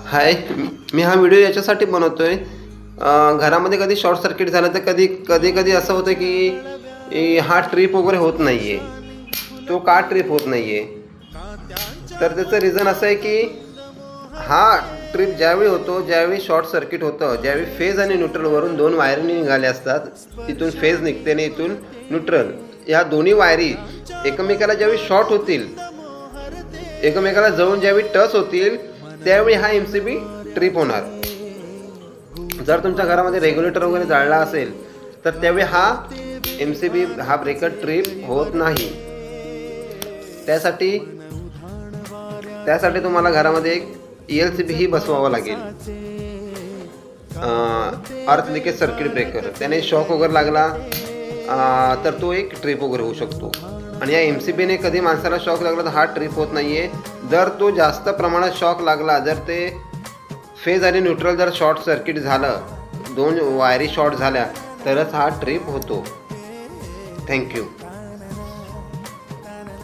हाय, मी हा व्हिडिओ याच्यासाठी बनवतोय. घरामध्ये कधी शॉर्ट सर्किट झालं तर कधी असं होतं की हा ट्रिप वगैरे होत नाही आहे. तो का ट्रिप होत नाही आहे, तर त्याचं रिझन असं आहे की हा ट्रिप ज्यावेळी होतो, ज्यावेळी शॉर्ट सर्किट होतं, ज्यावेळी फेज आणि न्यूट्रलवरून दोन वायरी निघाल्या असतात. इथून फेज निघते आणि इथून न्यूट्रल, या दोन्ही वायरी एकमेकाला ज्यावेळी शॉर्ट होतील, एकमेकाला जवळून ज्यावेळी टच होतील, त्यावेळी हा MCB ट्रिप होणार. जर तुमच्या घरामध्ये रेग्युलेटर वगैरे जाळला असेल तर त्यावेळी हा MCB हा ब्रेकर ट्रिप होत नाही. त्यासाठी तुम्हाला घरामध्ये एक ELCB ही बसवावा लागेल, अर्थ लिकेज सर्किट ब्रेकर. त्याने शॉक वगैरे लागला तर तो एक ट्रिप वगैरे होऊ शकतो. आणि या MCBने कधी माणसाला शॉक लागला तर हा ट्रिप होत नाही आहे. जर तो जास्त प्रमाणात शॉक लागला, जर ते फेज आणि न्यूट्रल जर शॉर्ट सर्किट झालं, दोन वायरी शॉर्ट झाल्या, तरच हा ट्रिप होतो. थँक्यू.